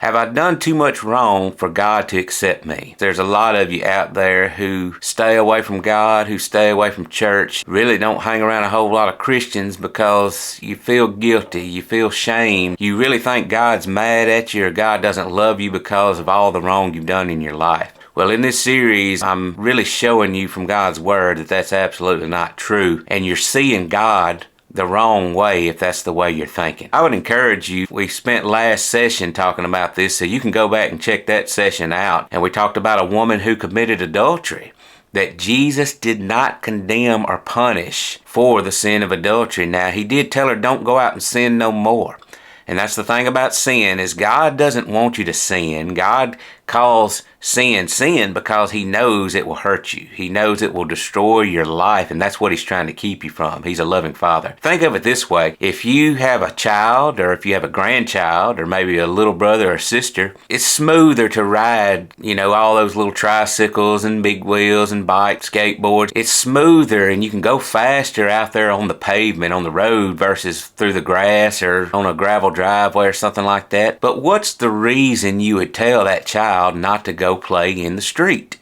Have I done too much wrong for God to accept me? There's a lot of you out there who stay away from God, who stay away from church, really don't hang around a whole lot of Christians because you feel guilty, you feel shame, you really think God's mad at you or God doesn't love you because of all the wrong you've done in your life. Well, in this series, I'm really showing you from God's Word that that's absolutely not true, and you're seeing God the wrong way if that's the way you're thinking. I would encourage you, we spent last session talking about this, so you can go back and check that session out. And we talked about a woman who committed adultery, that Jesus did not condemn or punish for the sin of adultery. Now, he did tell her, don't go out and sin no more. And that's the thing about sin, is God doesn't want you to sin. God calls sin sin because he knows it will hurt you. He knows it will destroy your life, and that's what he's trying to keep you from. He's a loving father. Think of it this way. If you have a child, or if you have a grandchild, or maybe a little brother or sister, it's smoother to ride, all those little tricycles and big wheels and bikes, skateboards. It's smoother and you can go faster out there on the pavement, on the road, versus through the grass or on a gravel driveway or something like that. But what's the reason you would tell that child not to go play in the street?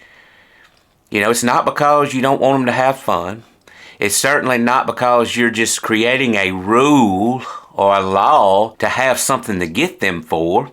It's not because you don't want them to have fun. It's certainly not because you're just creating a rule or a law to have something to get them for.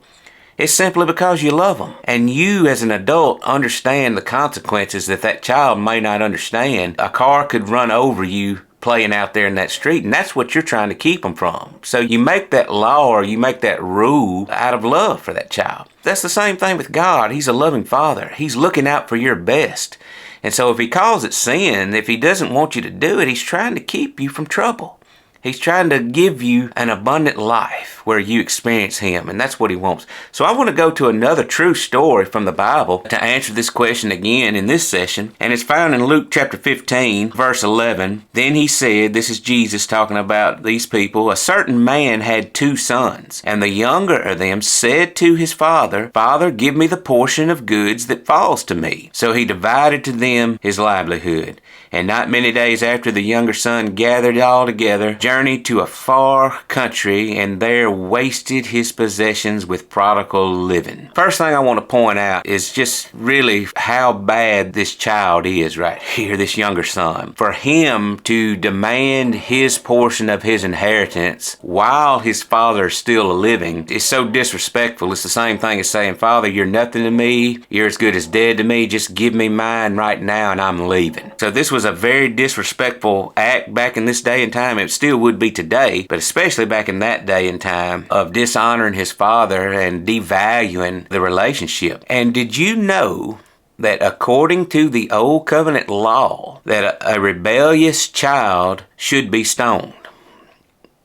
It's simply because you love them. And you as an adult understand the consequences that child may not understand. A car could run over you playing out there in that street, and that's what you're trying to keep them from. So you make that law or you make that rule out of love for that child. That's the same thing with God. He's a loving father. He's looking out for your best. And so if he calls it sin, if he doesn't want you to do it, he's trying to keep you from trouble. He's trying to give you an abundant life where you experience him, and that's what he wants. So I want to go to another true story from the Bible to answer this question again in this session, and it's found in Luke chapter 15, verse 11. Then he said, this is Jesus talking about these people, a certain man had 2 sons, and the younger of them said to his father, Father, give me the portion of goods that falls to me. So he divided to them his livelihood. And not many days after, the younger son gathered it all together, journeyed to a far country, and there wasted his possessions with prodigal living. First thing I want to point out is just really how bad this child is right here, this younger son. For him to demand his portion of his inheritance while his father is still living is so disrespectful. It's the same thing as saying, Father, you're nothing to me. You're as good as dead to me. Just give me mine right now and I'm leaving. So this was a very disrespectful act back in this day and time. It still would be today, but especially back in that day and time, of dishonoring his father and devaluing the relationship. And did you know that according to the Old Covenant law, that a rebellious child should be stoned?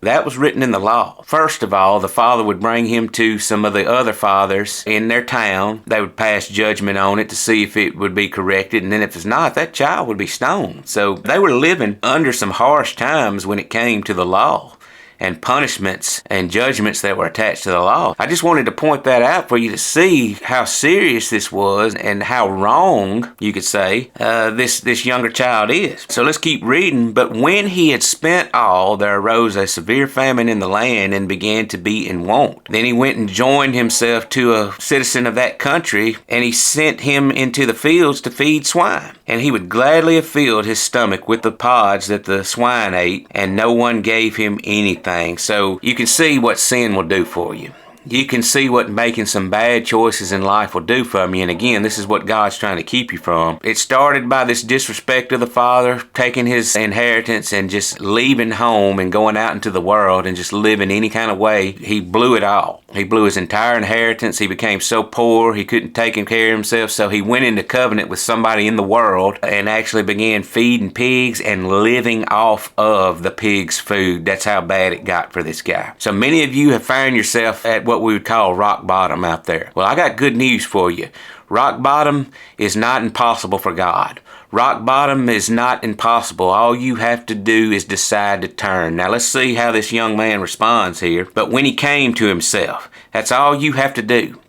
That was written in the law. First of all, the father would bring him to some of the other fathers in their town. They would pass judgment on it to see if it would be corrected. And then if it's not, that child would be stoned. So they were living under some harsh times when it came to the law and punishments and judgments that were attached to the law. I just wanted to point that out for you to see how serious this was and how wrong, you could say, this younger child is. So let's keep reading. But when he had spent all, there arose a severe famine in the land and began to be in want. Then he went and joined himself to a citizen of that country, and he sent him into the fields to feed swine. And he would gladly have filled his stomach with the pods that the swine ate, and no one gave him anything. So you can see what sin will do for you. You can see what making some bad choices in life will do for you. And again, this is what God's trying to keep you from. It started by this disrespect of the father, taking his inheritance and just leaving home and going out into the world and just living any kind of way. He blew it all. He blew his entire inheritance. He became so poor he couldn't take care of himself. So he went into covenant with somebody in the world and actually began feeding pigs and living off of the pigs' food. That's how bad it got for this guy. So many of you have found yourself at what we would call rock bottom out there. Well, I got good news for you. Rock bottom is not impossible for God. Rock bottom is not impossible. All you have to do is decide to turn. Now let's see how this young man responds here. But when he came to himself, that's all you have to do.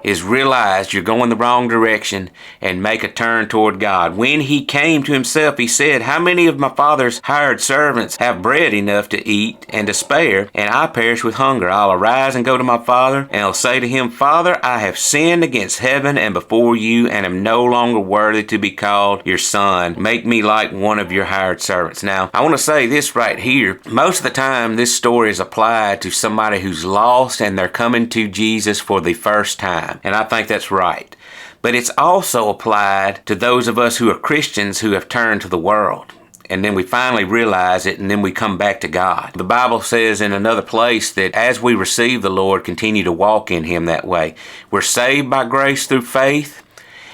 is realize you're going the wrong direction and make a turn toward God. When he came to himself, he said, how many of my father's hired servants have bread enough to eat and to spare, and I perish with hunger? I'll arise and go to my father, and I'll say to him, Father, I have sinned against heaven and before you, and am no longer worthy to be called your son. Make me like one of your hired servants. Now, I want to say this right here. Most of the time, this story is applied to somebody who's lost and they're coming to Jesus for the first time. And I think that's right. But it's also applied to those of us who are Christians who have turned to the world. And then we finally realize it, and then we come back to God. The Bible says in another place that as we receive the Lord, continue to walk in him that way. We're saved by grace through faith,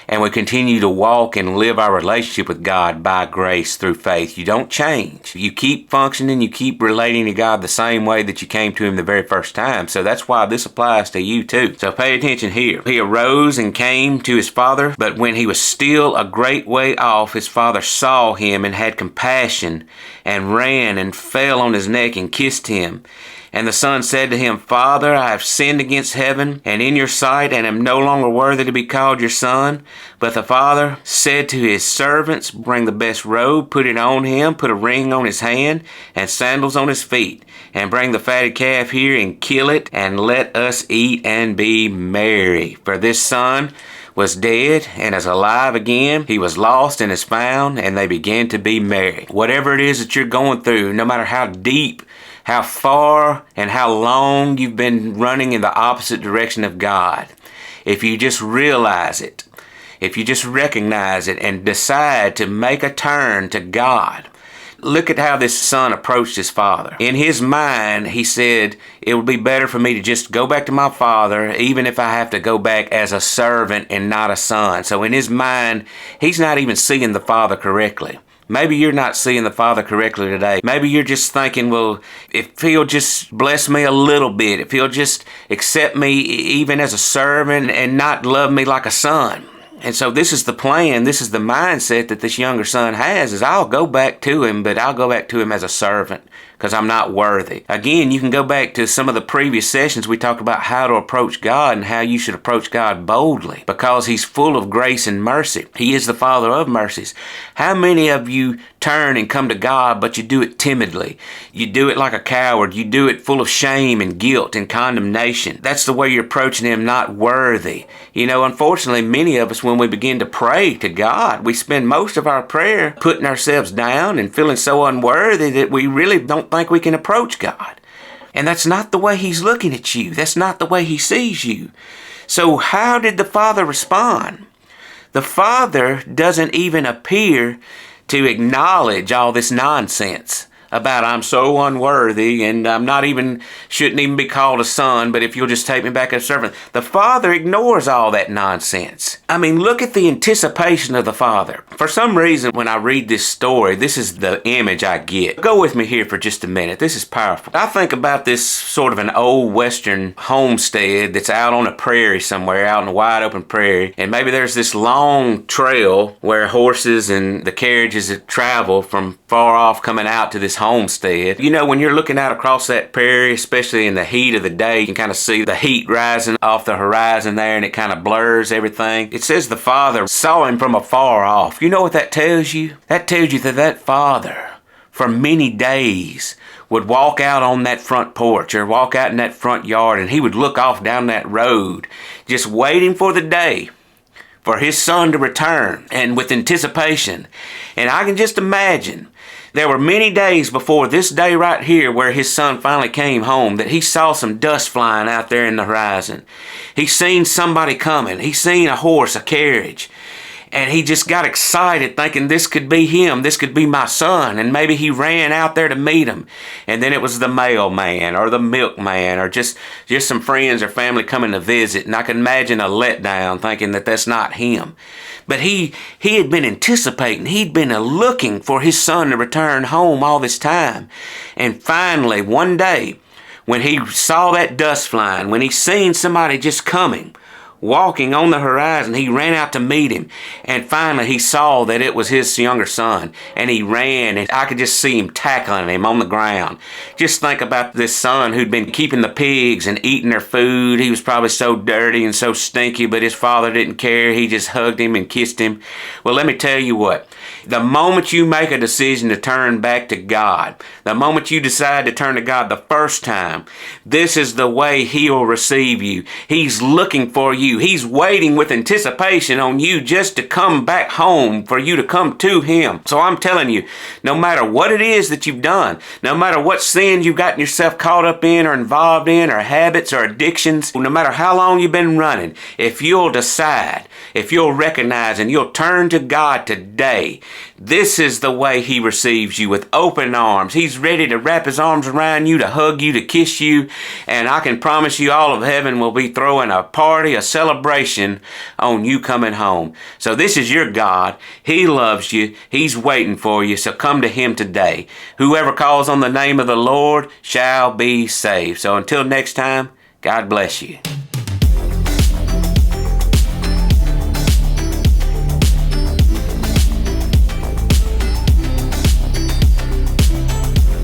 and we continue to walk and live our relationship with God by grace through faith. You don't change. You keep functioning, you keep relating to God the same way that you came to him the very first time. So that's why this applies to you too. So pay attention here. He arose and came to his father, but when he was still a great way off, his father saw him and had compassion and ran and fell on his neck and kissed him. And the son said to him, Father, I have sinned against heaven and in your sight, and am no longer worthy to be called your son. But the father said to his servants, Bring the best robe, put it on him, put a ring on his hand, and sandals on his feet. And bring the fatted calf here, and kill it, and let us eat and be merry. For this son was dead and is alive again. He was lost and is found, and they began to be merry. Whatever it is that you're going through, no matter how deep, how far and how long you've been running in the opposite direction of God, if you just realize it, if you just recognize it and decide to make a turn to God. Look at how this son approached his father. In his mind, he said, it would be better for me to just go back to my father, even if I have to go back as a servant and not a son. So in his mind, he's not even seeing the father correctly. Maybe you're not seeing the Father correctly today. Maybe you're just thinking, well, if he'll just bless me a little bit, if he'll just accept me even as a servant and not love me like a son. And so this is the plan, this is the mindset that this younger son has, is I'll go back to him, but I'll go back to him as a servant because I'm not worthy. Again, you can go back to some of the previous sessions we talked about how to approach God and how you should approach God boldly because he's full of grace and mercy. He is the Father of mercies. How many of you turn and come to God, but you do it timidly? You do it like a coward. You do it full of shame and guilt and condemnation. That's the way you're approaching him, not worthy. You know, unfortunately, many of us, when we begin to pray to God, we spend most of our prayer putting ourselves down and feeling so unworthy that we really don't think we can approach God. And that's not the way he's looking at you. That's not the way he sees you. So how did the Father respond? The Father doesn't even appear to acknowledge all this nonsense about I'm so unworthy and shouldn't even be called a son, but if you'll just take me back as a servant. The Father ignores all that nonsense. I mean, look at the anticipation of the Father. For some reason, when I read this story, this is the image I get. Go with me here for just a minute. This is powerful. I think about this sort of an old Western homestead that's out on a prairie somewhere, out in a wide open prairie, and maybe there's this long trail where horses and the carriages that travel from far off coming out to this homestead. You know, when you're looking out across that prairie, especially in the heat of the day, you can kind of see the heat rising off the horizon there and it kind of blurs everything. It says the Father saw him from afar off. You know what that tells you? That tells you that Father, for many days, would walk out on that front porch or walk out in that front yard and he would look off down that road, just waiting for the day for his son to return and with anticipation. And I can just imagine there were many days before this day right here where his son finally came home that he saw some dust flying out there in the horizon. He seen somebody coming. He seen a horse, a carriage. And he just got excited thinking this could be him. This could be my son. And maybe he ran out there to meet him. And then it was the mailman or the milkman or just some friends or family coming to visit. And I can imagine a letdown thinking that that's not him. But he had been anticipating. He'd been looking for his son to return home all this time. And finally, one day, when he saw that dust flying, when he seen somebody just coming, walking on the horizon. He ran out to meet him, and finally he saw that it was his younger son, and he ran, and I could just see him tackling him on the ground. Just think about this son who'd been keeping the pigs and eating their food. He was probably so dirty and so stinky, but his father didn't care. He just hugged him and kissed him. Well, let me tell you what. The moment you make a decision to turn back to God, the moment you decide to turn to God the first time, this is the way He'll receive you. He's looking for you. He's waiting with anticipation on you just to come back home, for you to come to Him. So I'm telling you, no matter what it is that you've done, no matter what sins you've gotten yourself caught up in or involved in, or habits or addictions, no matter how long you've been running, if you'll decide, if you'll recognize and you'll turn to God today, this is the way He receives you, with open arms. He's ready to wrap His arms around you, to hug you, to kiss you, and I can promise you all of heaven will be throwing a party, a celebration on you coming home. So this is your God. He loves you. He's waiting for you, so come to Him today. Whoever calls on the name of the Lord shall be saved. So until next time, God bless you.